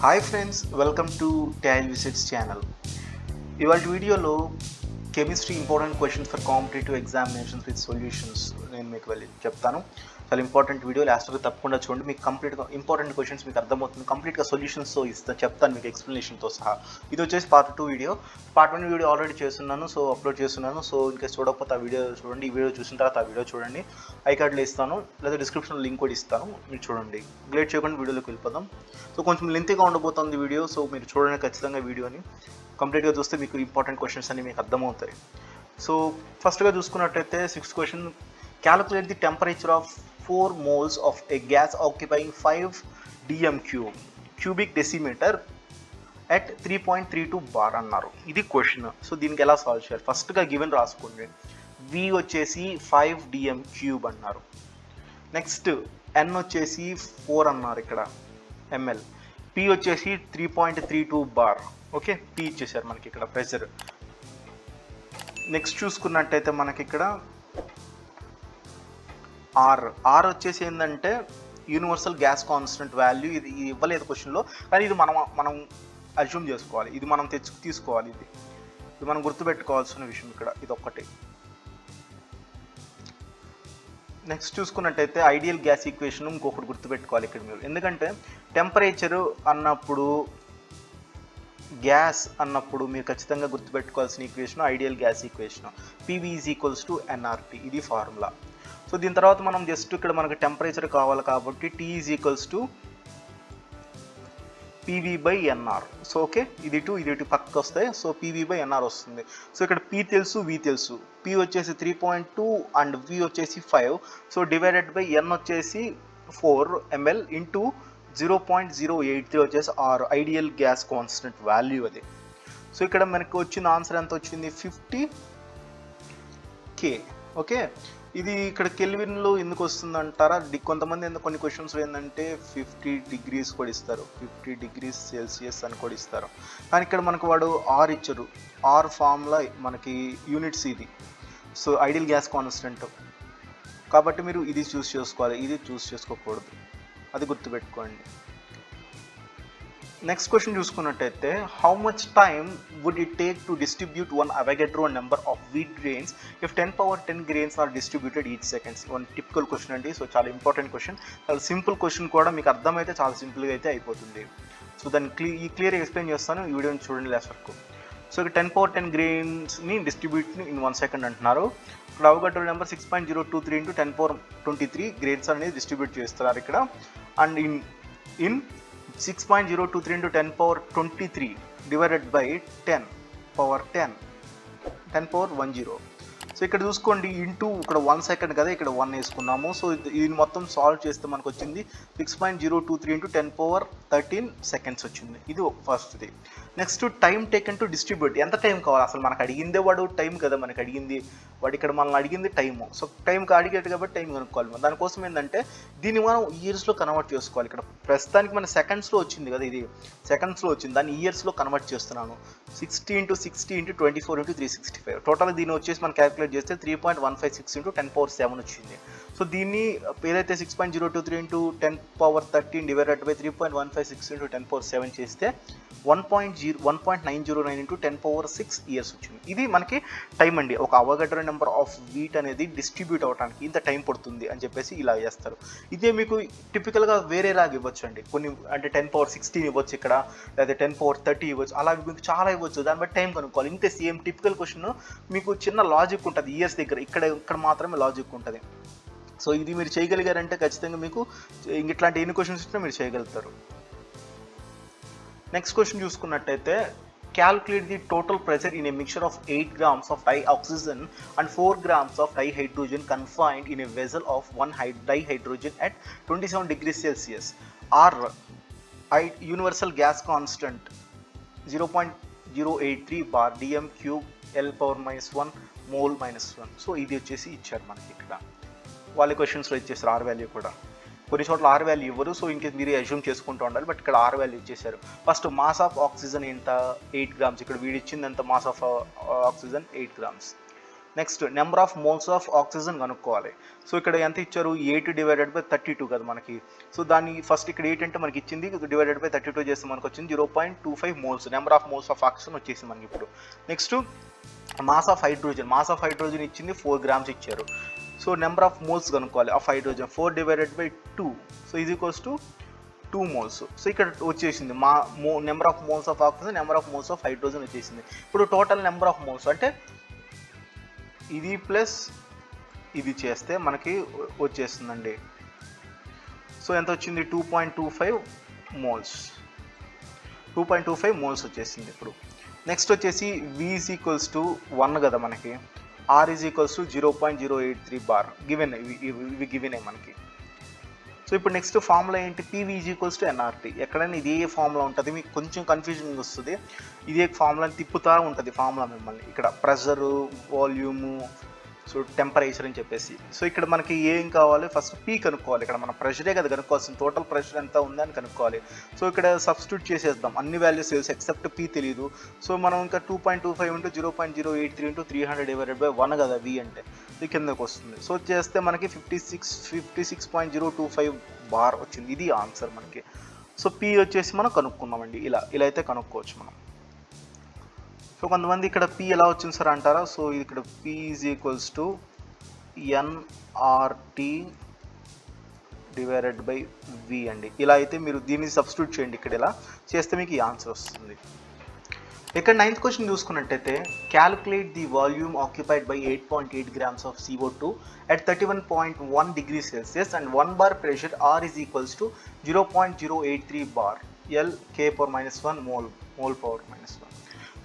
Hi friends, welcome to tile visits channel. ఇవాళ వీడియోలో chemistry important questions for competitive examinations with solutions నేను మీకు చెప్తాను. చాలా ఇంపార్టెంట్ వీడియో, లాస్ట్ వరకు తప్పకుండా చూడండి. మీకు కంప్లీట్గా ఇంపార్టెంట్ క్వశ్చన్స్ మీకు అర్థమవుతుంది. కంప్లీట్గా సొల్యూషన్స్తో చెప్తాను మీకు, ఎక్స్ప్లెనేషన్తో సహా. ఇది వచ్చేసి part 2 video. Part 1 video already చేస్తున్నాను, అప్లోడ్ చేస్తున్నాను. ఇంకా చూడకపోతే ఆ వీడియో చూడండి. ఈ వీడియో చూసిన తర్వాత ఆ వీడియో చూడండి. ఐ కార్డ్లో ఇస్తాను, లేదా డిస్క్రిప్షన్లో లింక్ కూడా ఇస్తాను, మీరు చూడండి. లేట్ చేయకుండా వీడియోలోకి వెళ్ళిపోదాం. కొంచెం లెంతీగా ఉండబోతుంది వీడియో, మీరు చూడండి ఖచ్చితంగా వీడియోని కంప్లీట్గా చూస్తే మీకు ఇంపార్టెంట్ క్వశ్చన్స్ అన్ని మీకు అర్థమవుతాయి. ఫస్ట్గా చూసుకున్నట్టయితే 6th question, calculate the temperature of 4 moles of a gas occupying 5 dm cubic decimetre at 3.32 bar అన్నారు. ఇది క్వశ్చన్. దీనికి ఎలా సాల్వ్ చేయాలి? ఫస్ట్గా గివెన్ రాసుకోండి. V వచ్చేసి 5 dm క్యూబ్ అన్నారు. నెక్స్ట్ N వచ్చేసి 4 అన్నారు, ఇక్కడ ml. P వచ్చేసి 3.32 బార్. ఓకే, P ఇచ్చేసారు మనకి ఇక్కడ ప్రెషర్. నెక్స్ట్ చూసుకున్నట్టయితే మనకి ఇక్కడ ఆర్ వచ్చేసి ఏంటంటే యూనివర్సల్ గ్యాస్ కాన్స్టెంట్ వాల్యూ. ఇది ఇవ్వలేదు క్వశ్చన్లో, కానీ ఇది మనం అజ్యూమ్ చేసుకోవాలి. ఇది మనం తీసుకోవాలి. ఇది మనం గుర్తుపెట్టుకోవాల్సిన విషయం ఇక్కడ, ఇది ఒక్కటి. నెక్స్ట్ చూసుకున్నట్టయితే ఐడియల్ గ్యాస్ ఈక్వేషన్ ఇంకొకటి గుర్తుపెట్టుకోవాలి ఇక్కడ మీరు. ఎందుకంటే టెంపరేచరు అన్నప్పుడు, గ్యాస్ అన్నప్పుడు మీరు ఖచ్చితంగా గుర్తుపెట్టుకోవాల్సిన equation ideal gas equation. PV = nRT, ఇది ఫార్ములా. దీని తర్వాత మనం జస్ట్ ఇక్కడ మనకు టెంపరేచర్ కావాలి కాబట్టి T = PV/nR. ఓకే, ఇది ఇటు పక్కకు వస్తాయి. PV/nR వస్తుంది. ఇక్కడ P తెలుసు, V తెలుసు. P వచ్చేసి 3.2 అండ్ V వచ్చేసి 5. డివైడెడ్ బై N వచ్చేసి 4 ml ఇంటూ 0.083 వచ్చేసి R, ideal gas constant value అది. ఇక్కడ మనకు వచ్చిన ఆన్సర్ ఎంత వచ్చింది? 50 K. ఓకే, ఇది ఇక్కడ కెల్విన్లో ఎందుకు వస్తుంది అంటారా? కొంతమంది కొన్ని క్వశ్చన్స్ ఏంటంటే 50 degrees కూడా ఇస్తారు, 50 degrees Celsius అని కూడా ఇస్తారు. కానీ ఇక్కడ మనకు వాడు R ఇచ్చారు. R ఫార్ములా మనకి యూనిట్స్ ఇది. ఐడియల్ గ్యాస్ కాన్స్టెంట్ కాబట్టి మీరు ఇది చూస్ చేసుకోవాలి, ఇది చూస్ చేసుకోకూడదు, అది గుర్తుపెట్టుకోండి. నెక్స్ట్ క్వశ్చన్ చూసుకున్నట్టయితే, how much time would it take to distribute 1 Avogadro number of wheat grains if 10^10 grains are distributed each seconds? One typical question అండి. చాలా ఇంపార్టెంట్ క్వశ్చన్, చాలా సింపుల్ క్వశ్చన్ కూడా. మీకు అర్థమైతే చాలా సింపుల్గా అయితే అయిపోతుంది. దాన్ని క్లియర్గా ఎక్స్ప్లెయిన్ చేస్తాను, ఈ వీడియోని చూడండి లాస్ట్ వరకు. ఇక్కడ 10^10 గ్రెయిన్స్ని డిస్ట్రిబ్యూట్ ఇన్ 1 second అంటున్నారు. ఇక్కడ అవగాడ్రో నెంబర్ 6.023 × 10^23 గ్రెయిన్స్ అనేది డిస్ట్రిబ్యూట్ చేస్తున్నారు ఇక్కడ. అండ్ ఇన్ 6.023 × 10^23 డివైడెడ్ బై 10^10 ఇక్కడ చూసుకోండి. ఇంటూ ఇక్కడ 1 second కదా, ఇక్కడ 1 వేసుకున్నాము. ఇది మొత్తం సాల్వ్ చేస్తే మనకు వచ్చింది 6.023 × 10^13 seconds వచ్చింది. ఇది ఫస్ట్ది. Next time taken to distribute. ఎంత టైం కావాలి అసలు? మనకు అడిగిందే వాడు టైం కదా, మనకు అడిగింది వాడు ఇక్కడ మనల్ని అడిగింది టైము. టైంకి అడిగేది కాబట్టి టైం కనుక్కోవాలి. దానికోసం ఏంటంటే దీన్ని మనం ఇయర్స్లో కన్వర్ట్ చేసుకోవాలి. ఇక్కడ ప్రస్తుతానికి మన సెకండ్స్లో వచ్చింది కదా, ఇది సెకండ్స్లో వచ్చింది, దాన్ని ఇయర్స్లో కన్వర్ట్ చేస్తున్నాను. 60 × 60 × 24 × 365. టోటల్ దీన్ని వచ్చేసి మనం క్యాలిక్యులేట్ చేస్తే 3.156 × 10^7 వచ్చింది. దీన్ని ఏదైతే 6.023 × 10^13 డివైడెడ్ బై 3.156 × 10^7 చేస్తే 1.909 × 10^6 ఇయర్స్ వచ్చింది. ఇది మనకి టైం అండి. ఒక అవగాడ్రో నెంబర్ ఆఫ్ వీట్ అనేది డిస్ట్రిబ్యూట్ అవ్వడానికి ఇంత టైం పడుతుంది అని చెప్పేసి ఇలా చేస్తారు. ఇదే మీకు టిపికల్గా వేరేలాగా ఇవ్వచ్చు అండి. కొన్ని అంటే 10^16 ఇవ్వచ్చు ఇక్కడ, లేదా 10^30 ఇవ్వచ్చు. అలా మీకు చాలా ఇవ్వచ్చు. దాన్ని బట్టి టైం కనుక్కోవాలి. ఇంతే సేమ్ టిపికల్ క్వశ్చన్. మీకు చిన్న లాజిక్ ఉంటుంది ఇయర్స్ దగ్గర, ఇక్కడ మాత్రమే లాజిక్ ఉంటుంది. ఇది మీరు చేయగలిగారంటే ఖచ్చితంగా మీకు ఇట్లాంటి ఎన్ని క్వశ్చన్స్ ఇచ్చినా మీరు చేయగలుగుతారు. నెక్స్ట్ క్వశ్చన్ చూసుకున్నట్టయితే, calculate the total pressure in a mixture of 8 grams of dioxygen and 4 grams of dihydrogen confined in a vessel of 1 dihydrogen at 27 degrees Celsius. R universal gas constant 0.083 bar dm³ L⁻⁻1 mol -1. ఇది వచ్చేసి ఇచ్చారు మనకి ఇక్కడ. వాళ్ళ క్వశ్చన్స్లో ఇచ్చేసారు are value కూడా. కొన్ని చోట్ల ఆర్ వాల్యూ ఇవ్వరు, ఇంకేస్ మీరే అజ్యూమ్ చేసుకుంటూ ఉండాలి. బట్ ఇక్కడ ఆర్ వాల్యూ ఇచ్చేసారు. ఫస్ట్ మాస్ ఆఫ్ ఆక్సిజన్ ఎంత? 8 grams. ఇక్కడ వీడి ఇచ్చింది ఎంత? Mass of oxygen 8 grams. Next number of moles of oxygen కనుక్కోవాలి. సో ఇక్కడ ఎంత ఇచ్చారు 8/32 కదా మనకి. సో దాన్ని ఫస్ట్ ఇక్కడ 8 అంటే మనకి ఇచ్చింది /32 చేస్తే మనకు వచ్చింది 0.25 moles. Number of moles of oxygen వచ్చేసింది మనకి ఇప్పుడు. నెక్స్ట్ మాస్ ఆఫ్ హైడ్రోజన్ ఇచ్చింది 4 grams ఇచ్చారు. సో నెంబర్ ఆఫ్ మోల్స్ కనుక్కోవాలి of hydrogen 4/2. So is equals to 2 moles. So ఇక్కడ వచ్చేసింది number of moles of oxygen, number of moles of hydrogen వచ్చేసింది. ఇప్పుడు టోటల్ నెంబర్ ఆఫ్ మోల్స్ అంటే ఇది plus ఇది చేస్తే మనకి వచ్చేస్తుందండి. సో ఎంత వచ్చింది 2.25 మోల్స్ వచ్చేసింది ఇప్పుడు. నెక్స్ట్ వచ్చేసి V is equals to 1 కదా మనకి, R is equals to 0.083 bar ఇవి గివెనే మనకి. సో ఇప్పుడు నెక్స్ట్ ఫార్ములా ఏంటి, PV is equals to nRT. ఎక్కడైనా ఇదే ఫార్ములా ఉంటుంది, మీకు కొంచెం కన్ఫ్యూజన్ వస్తుంది. ఇదే ఫార్ములాని తిప్పుతూ ఉంటుంది ఫార్ములా మిమ్మల్ని. ఇక్కడ ప్రెషరు, వాల్యూము, సో టెంపరేచర్ అని చెప్పేసి. సో ఇక్కడ మనకి ఏం కావాలి, ఫస్ట్ P కనుక్కోవాలి. ఇక్కడ మన ప్రెషరే కదా కనుక్కోవాల్సింది, టోటల్ ప్రెషర్ ఎంత ఉంది అని కనుక్కోవాలి. సో ఇక్కడ సబ్స్టిట్యూట్ చేసేద్దాం, అన్ని వాల్యూస్ తెలుసు ఎక్సెప్ట్ P తెలియదు. సో మనం ఇంకా 2.25 × 0.083 × 300/1 కదా V అంటే, ఇది కిందకు వస్తుంది. సో చేస్తే మనకి 56.025 బార్ వచ్చింది. ఇది ఆన్సర్ మనకి. సో P వచ్చేసి మనం కనుక్కుందామండి. ఇలా అయితే కనుక్కోవచ్చు మనం. సో కొంతమంది ఇక్కడ P ఎలా వచ్చింది సార్ అంటారా. సో ఇక్కడ P is equals to nRT/V అండి. ఇలా అయితే మీరు దీన్ని సబ్స్టిట్యూట్ చేయండి, ఇక్కడ ఇలా చేస్తే మీకు ఈ ఆన్సర్ వస్తుంది. ఇక్కడ 9th క్వశ్చన్ చూసుకున్నట్టయితే, calculate the volume occupied by 8.8 grams of CO2 at 31.1 degrees Celsius and 1 bar pressure R is equals to 0.083 bar L K⁻⁻1 mole power -1.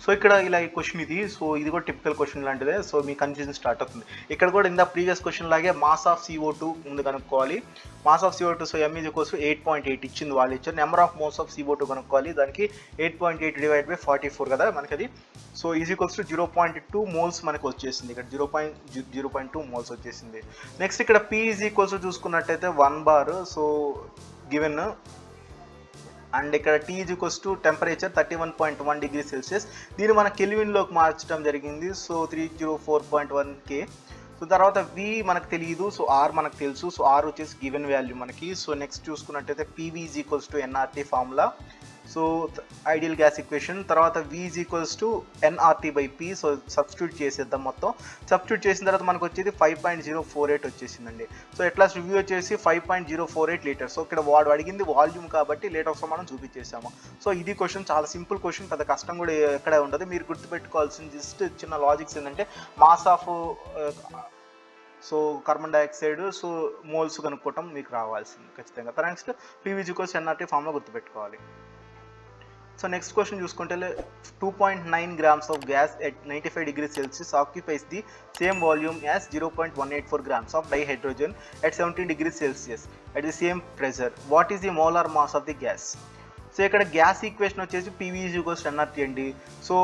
So ఇక్కడ ఇలా ఈ క్వశ్చన్ ఇది. సో ఇది కూడా టిపికల్ క్వశ్చన్ లాంటిదే. సో మీ confusion start అవుతుంది. ఇక్కడ కూడా ఇందా ప్రీవియస్ క్వశ్చన్ లాగే మాస్ ఆఫ్ CO2 ముందు కనుక్కోవాలి. Mass of CO2 so M is equals to 8.8 ఇచ్చింది, వాళ్ళు ఇచ్చారు. Number of moles of CO2 కనుక్కోవాలి. దానికి 8.8/44 కదా మనకి అది. So is equals to 0.2 moles మనకు వచ్చేసింది. ఇక్కడ 0.2 మోల్స్ వచ్చేసింది. నెక్స్ట్ ఇక్కడ P is equals to చూసుకున్నట్టయితే 1 bar. సో గివెన్ అండ్ ఇక్కడ T is equals to temperature 31.1 degrees Celsius. దీన్ని మన కెల్విన్లోకి మార్చడం జరిగింది. So 304.1 K. సో తర్వాత V మనకు తెలియదు, సో R మనకు తెలుసు. సో R వచ్చేసి గివెన్ వాల్యూ మనకి. సో నెక్స్ట్ చూసుకున్నట్టయితే PV is equals to nRT formula. So ideal gas equation. తర్వాత V is equals to nRT/P. So substitute చేసేద్దాం మొత్తం. సబ్స్టిట్యూట్ చేసిన తర్వాత మనకు వచ్చేది 5.048 వచ్చేసిందండి. సో ఎట్లా రివ్యూ వచ్చేసి 5.048 లీటర్స్. సో ఇక్కడ వాడు అడిగింది వాల్యూమ్ కాబట్టి లీటర్స్ మనం చూపించేసాము. సో ఇది క్వశ్చన్ చాలా సింపుల్ క్వశ్చన్, పెద్ద కష్టం కూడా ఎక్కడే ఉండదు. మీరు గుర్తుపెట్టుకోవాల్సింది జస్ట్ చిన్న లాజిక్స్ ఏంటంటే mass of so carbon dioxide so moles కనుక్కోవటం మీకు రావాల్సింది ఖచ్చితంగా. Next PV is equals to nRT formula గుర్తుపెట్టుకోవాలి. సో నెక్స్ట్ క్వశ్చన్ చూసుకుంటే 2.9 grams of gas at 95 degrees Celsius occupies the same volume as 0.184 grams of dihydrogen at 17 degrees Celsius at the same pressure. What is the molar mass of the gas? So ఇక్కడ gas equation వచ్చేసి PV is equals to nRT అండి. So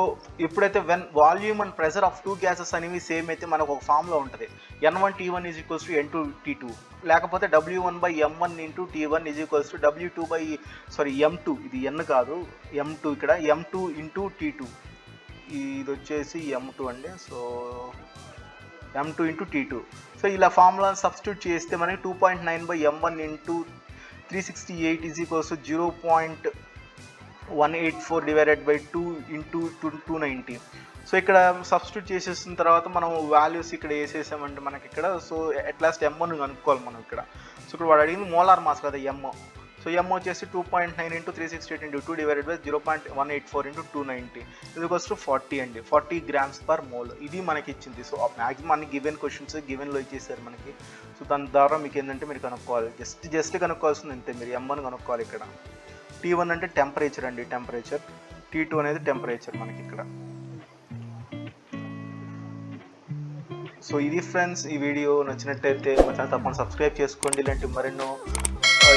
ఎప్పుడైతే when volume and pressure of 2 gases అనేవి same అయితే మనకు ఒక formula ఉంటుంది, N1T1 is equals to N2T2, లేకపోతే W1/M1 × T1 is equals to M2, ఇది N కాదు M2, ఇక్కడ M2 × T2, ఇది వచ్చేసి M2 అండి. So M2 × T2. సో ఇలా ఫార్ములాని సబ్స్టిట్యూట్ చేస్తే మనకి 2.9/M1 × 368 is equals to 0.184/2 × 290. So ఇక్కడ సబ్స్టిట్యూట్ చేసేసిన తర్వాత మనం వాల్యూస్ ఇక్కడ వేసేసామంటే మనకి ఇక్కడ సో అట్ లాస్ట్ M1 కనుక్కోవాలి మనం ఇక్కడ. సో ఇక్కడ వాడు అడిగింది మోలార్ మాస్ కదా M. సో M వచ్చేసి 2.9 × 368 × 2 0.184 × 290 ఇది ఈక్వల్స్ టు 40 అండి. 40 grams/mole ఇది మనకి ఇచ్చింది. సో మ్యాక్సిమం అన్ని గివెన్ క్వశ్చన్స్ గివెన్లో ఇచ్చేసారు మనకి. సో దాని ద్వారా మీకు ఏంటంటే మీరు కనుక్కోవాలి, జస్ట్ కనుక్కోవాల్సింది అంతే. మీరు M1 కనుక్కోవాలి. ఇక్కడ T1 అంటే టెంపరేచర్ అండి, టెంపరేచర్. T2 అనేది టెంపరేచర్ మనకి ఇక్కడ. సో ఇది ఫ్రెండ్స్, ఈ వీడియో నచ్చినట్టయితే మా ఛానల్ తప్పకుండా సబ్స్క్రైబ్ చేసుకోండి. ఇలాంటి మరెన్నో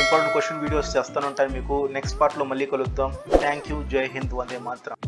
ఇంపార్టెంట్ క్వశ్చన్ వీడియోస్ చేస్తూనే ఉంటాయి మీకు. నెక్స్ట్ పార్ట్లో మళ్ళీ కలుద్దాం. Thank you. జై హింద్. వందే మాతరం.